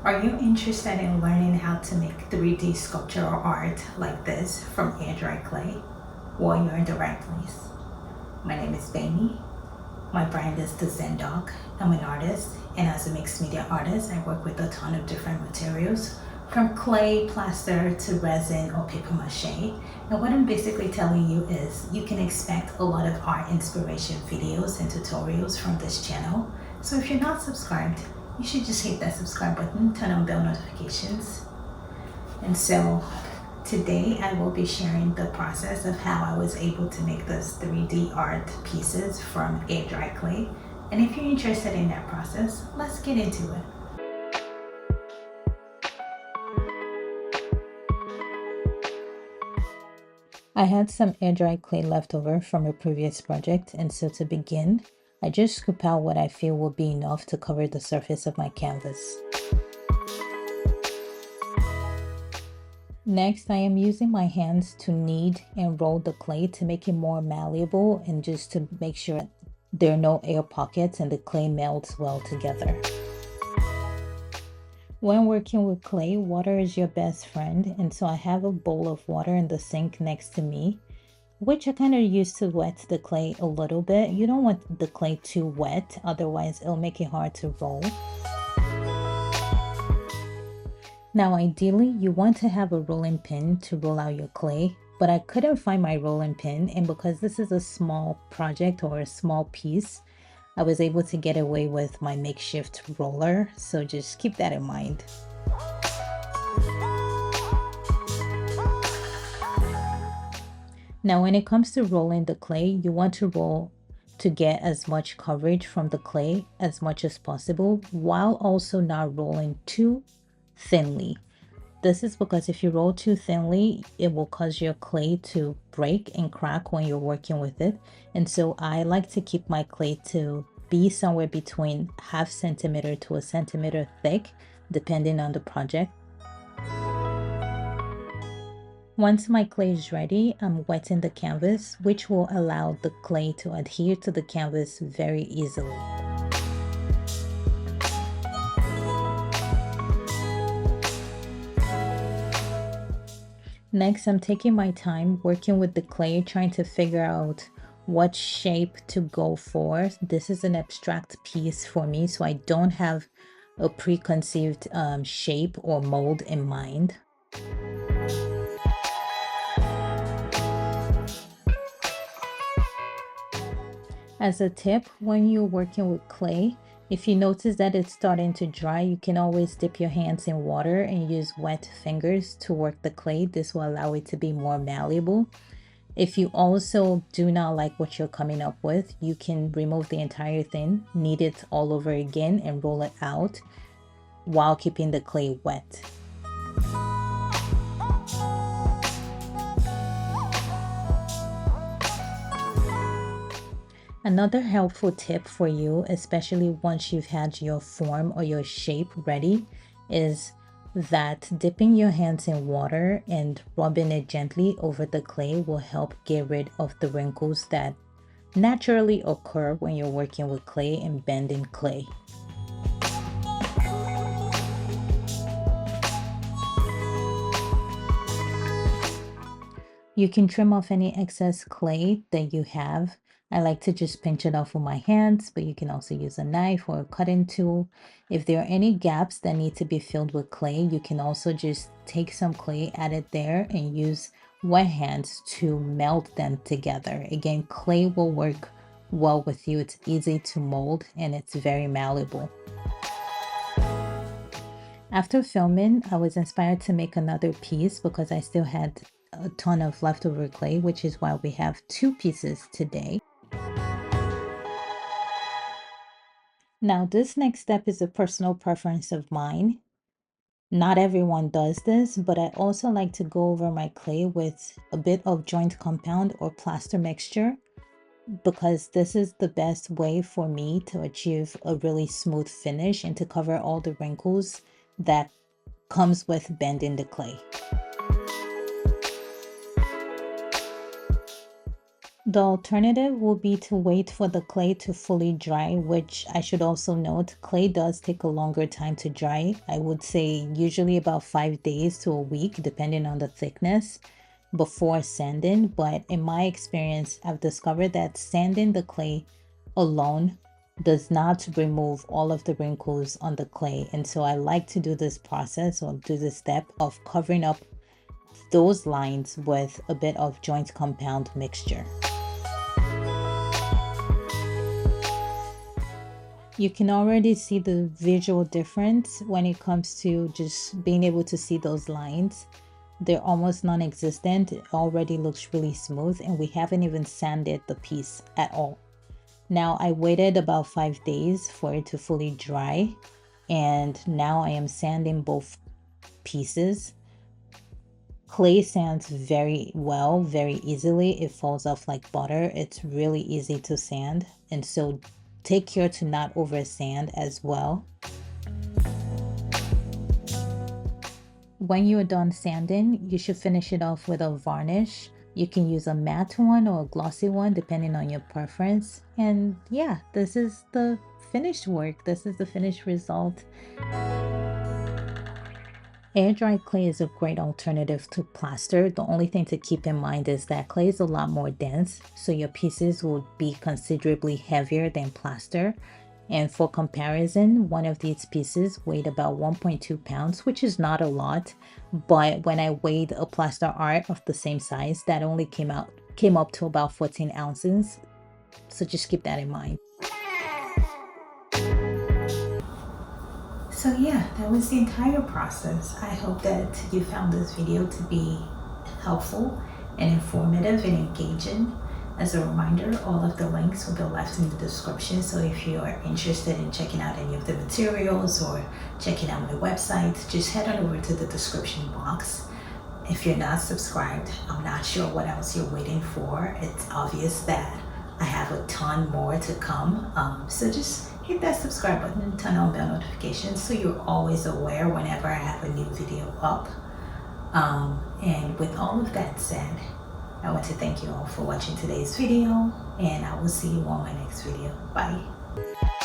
Are you interested in learning how to make 3D sculptural art like this from air dry clay? Well, you're in the right place. My name is Bainey. My brand is TheZenDoc. I'm an artist, and as a mixed media artist, I work with a ton of different materials, from clay, plaster, to resin or paper mache. And what I'm basically telling you is you can expect a lot of art inspiration videos and tutorials from this channel. So if you're not subscribed, you should just hit that subscribe button, turn on bell notifications. And so today I will be sharing the process of how I was able to make those 3D art pieces from air dry clay. And if you're interested in that process, let's get into it. I had some air dry clay left over from a previous project, and so to begin, I just scoop out what I feel will be enough to cover the surface of my canvas. Next, I am using my hands to knead and roll the clay to make it more malleable and just to make sure there are no air pockets and the clay melts well together. When working with clay, water is your best friend, and so I have a bowl of water in the sink next to me, which I kind of use to wet the clay a little bit. You don't want the clay too wet, otherwise it'll make it hard to roll. Now ideally, you want to have a rolling pin to roll out your clay, but I couldn't find my rolling pin, and because this is a small project or a small piece, I was able to get away with my makeshift roller, so just keep that in mind. Now when it comes to rolling the clay, you want to roll to get as much coverage from the clay as much as possible, while also not rolling too thinly. This is because if you roll too thinly, it will cause your clay to break and crack when you're working with it. And so I like to keep my clay to be somewhere between 0.5 centimeter to 1 centimeter thick, depending on the project. Once my clay is ready, I'm wetting the canvas, which will allow the clay to adhere to the canvas very easily. Next, I'm taking my time working with the clay, trying to figure out what shape to go for. This is an abstract piece for me, so I don't have a preconceived shape or mold in mind. As a tip, when you're working with clay, if you notice that it's starting to dry, you can always dip your hands in water and use wet fingers to work the clay. This will allow it to be more malleable. If you also do not like what you're coming up with, you can remove the entire thing, knead it all over again, and roll it out while keeping the clay wet. Another helpful tip for you, especially once you've had your form or your shape ready, is that dipping your hands in water and rubbing it gently over the clay will help get rid of the wrinkles that naturally occur when you're working with clay and bending clay. You can trim off any excess clay that you have. I like to just pinch it off with my hands, but you can also use a knife or a cutting tool. If there are any gaps that need to be filled with clay, you can also just take some clay, add it there, and use wet hands to melt them together. Again, clay will work well with you. It's easy to mold and it's very malleable. After filming, I was inspired to make another piece because I still had a ton of leftover clay, which is why we have 2 pieces today. Now, this next step is a personal preference of mine. Not everyone does this, but I also like to go over my clay with a bit of joint compound or plaster mixture, because this is the best way for me to achieve a really smooth finish and to cover all the wrinkles that comes with bending the clay. The alternative will be to wait for the clay to fully dry, which I should also note, clay does take a longer time to dry. I would say usually about 5 days to a week, depending on the thickness, before sanding. But in my experience, I've discovered that sanding the clay alone does not remove all of the wrinkles on the clay. And so I like to do this process or do this step of covering up those lines with a bit of joint compound mixture. You can already see the visual difference when it comes to just being able to see those lines. They're almost non-existent. It already looks really smooth, and we haven't even sanded the piece at all. Now I waited about 5 days for it to fully dry, and now I am sanding both pieces. Clay sands very well, very easily. It falls off like butter. It's really easy to sand, and so take care to not over sand as well. When you're done sanding, you should finish it off with a varnish. You can use a matte one or a glossy one depending on your preference. And yeah, this is the finished work. This is the finished result. Air dry clay is a great alternative to plaster. The only thing to keep in mind is that clay is a lot more dense, so your pieces will be considerably heavier than plaster. And for comparison, one of these pieces weighed about 1.2 pounds, which is not a lot. But when I weighed a plaster art of the same size, that only came up to about 14 ounces. So just keep that in mind. So yeah, that was the entire process. I hope that you found this video to be helpful and informative and engaging. As a reminder, all of the links will be left in the description. So if you are interested in checking out any of the materials or checking out my website, just head on over to the description box. If you're not subscribed, I'm not sure what else you're waiting for. It's obvious that I have a ton more to come. So just hit that subscribe button and turn on bell notifications so you're always aware whenever I have a new video up. And with all of that said, I want to thank you all for watching today's video, and I will see you on my next video. Bye.